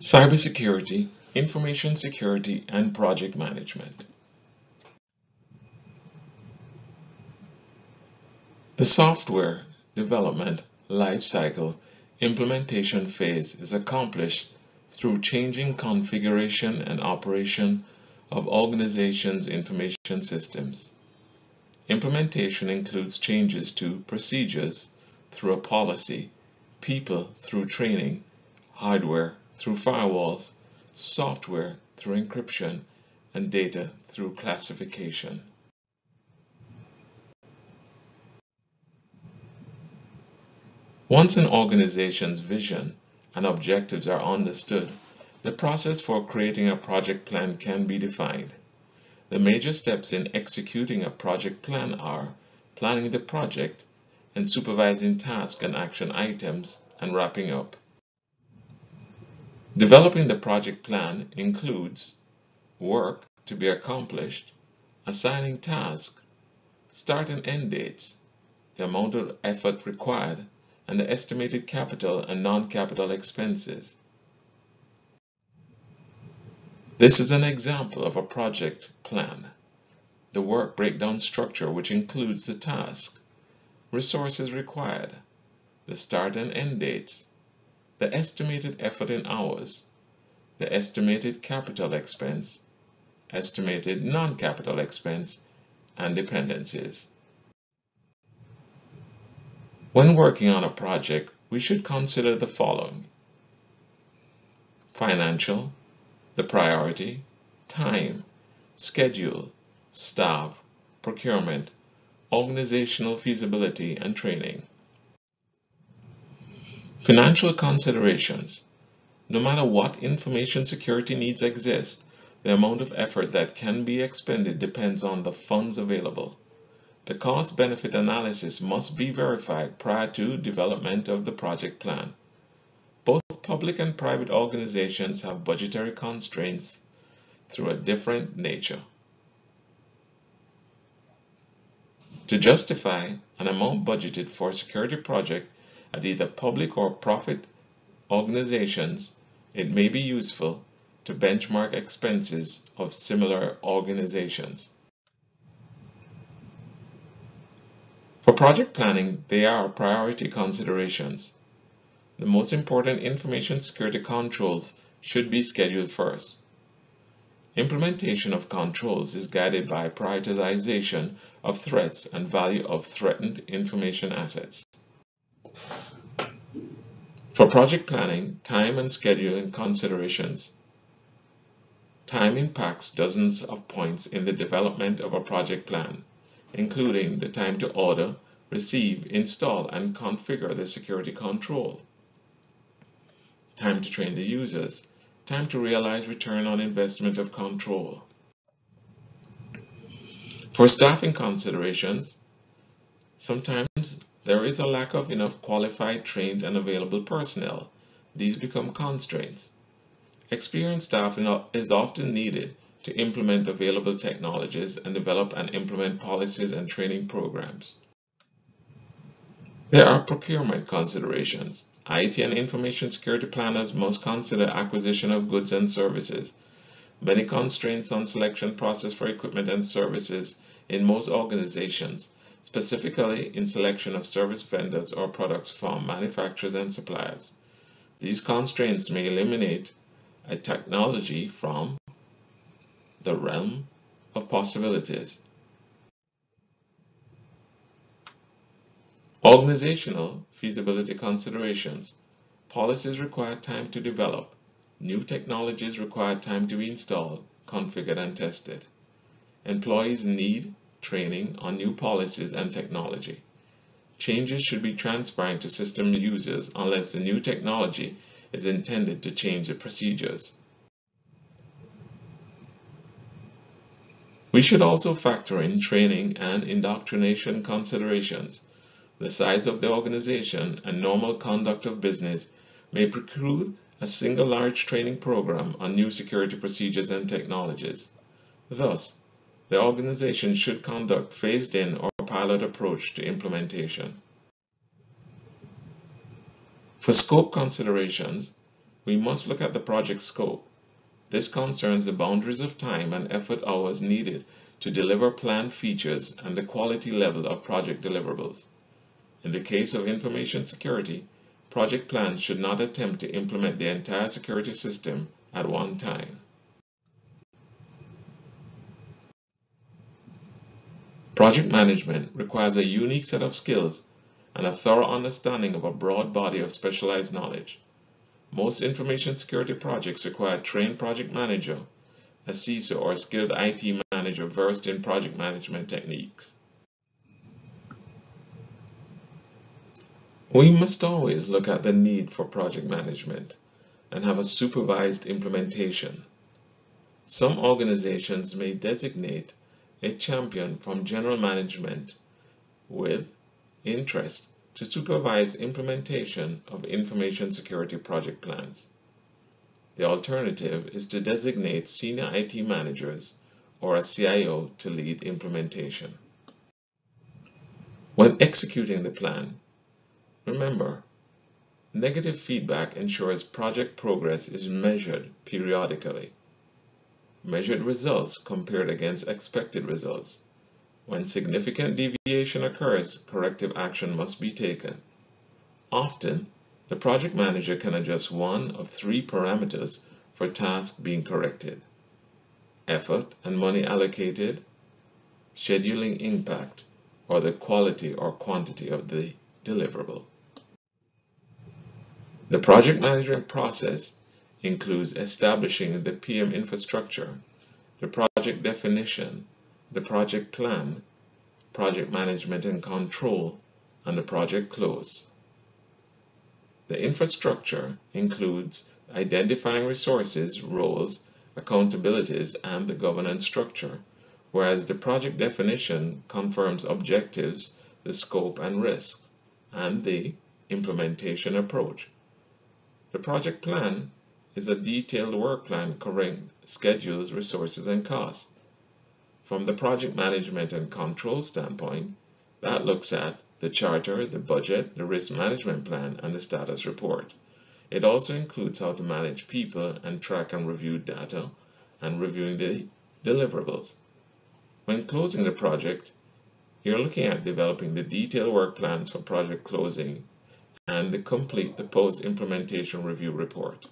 Cybersecurity, information security, and project management. The software development lifecycle implementation phase is accomplished through changing configuration and operation of organizations' information systems. Implementation includes changes to procedures through a policy, people through training, hardware through firewalls, software through encryption, and data through classification. Once an organization's vision and objectives are understood, the process for creating a project plan can be defined. The major steps in executing a project plan are planning the project and supervising task and action items and wrapping up. Developing the project plan includes work to be accomplished, assigning tasks, start and end dates, the amount of effort required, and the estimated capital and non-capital expenses. This is an example of a project plan. The work breakdown structure, which includes the task, resources required, the start and end dates, the estimated effort in hours, the estimated capital expense, estimated non-capital expense, and dependencies. When working on a project, we should consider the following: financial, the priority, time, schedule, staff, procurement, organizational feasibility, and training. Financial considerations. No matter what information security needs exist, the amount of effort that can be expended depends on the funds available. The cost-benefit analysis must be verified prior to development of the project plan. Both public and private organizations have budgetary constraints through a different nature. To justify an amount budgeted for a security project at either public or profit organizations, it may be useful to benchmark expenses of similar organizations. For project planning, there are priority considerations. The most important information security controls should be scheduled first. Implementation of controls is guided by prioritization of threats and value of threatened information assets. For project planning, time and scheduling considerations. Time impacts dozens of points in the development of a project plan, including the time to order, receive, install, and configure the security control. Time to train the users, time to realize return on investment of control. For staffing considerations, sometimes there is a lack of enough qualified, trained, and available personnel. These become constraints. Experienced staff is often needed to implement available technologies and develop and implement policies and training programs. There are procurement considerations. IT and information security planners must consider acquisition of goods and services. Many constraints on selection process for equipment and services in most organizations, specifically in selection of service vendors or products from manufacturers and suppliers. These constraints may eliminate a technology from the realm of possibilities. Organizational feasibility considerations. Policies require time to develop. New technologies require time to be installed, configured, and tested. Employees need training on new policies and technology. Changes should be transparent to system users unless the new technology is intended to change the procedures. We should also factor in training and indoctrination considerations. The size of the organization and normal conduct of business may preclude a single large training program on new security procedures and technologies. Thus, the organization should conduct phased-in or pilot approach to implementation. For scope considerations, we must look at the project scope. This concerns the boundaries of time and effort hours needed to deliver planned features and the quality level of project deliverables. In the case of information security, project plans should not attempt to implement the entire security system at one time. Project management requires a unique set of skills and a thorough understanding of a broad body of specialized knowledge. Most information security projects require a trained project manager, a CISO, or a skilled IT manager versed in project management techniques. We must always look at the need for project management and have a supervised implementation. Some organizations may designate a champion from general management with interest to supervise implementation of information security project plans. The alternative is to designate senior IT managers or a CIO to lead implementation. When executing the plan, remember, negative feedback ensures project progress is measured periodically. Measured results compared against expected results. When significant deviation occurs, corrective action must be taken. Often, the project manager can adjust one of three parameters for tasks being corrected: effort and money allocated, scheduling impact, or the quality or quantity of the deliverable. The project management process includes establishing the PM infrastructure, the project definition, the project plan, project management and control, and the project close. The infrastructure includes identifying resources, roles, accountabilities, and the governance structure, whereas the project definition confirms objectives, the scope and risks, and the implementation approach. The project plan is a detailed work plan covering schedules, resources, and costs. From the project management and control standpoint, that looks at the charter, the budget, the risk management plan, and the status report. It also includes how to manage people and track and review data and reviewing the deliverables. When closing the project, you're looking at developing the detailed work plans for project closing and complete the post-implementation review report.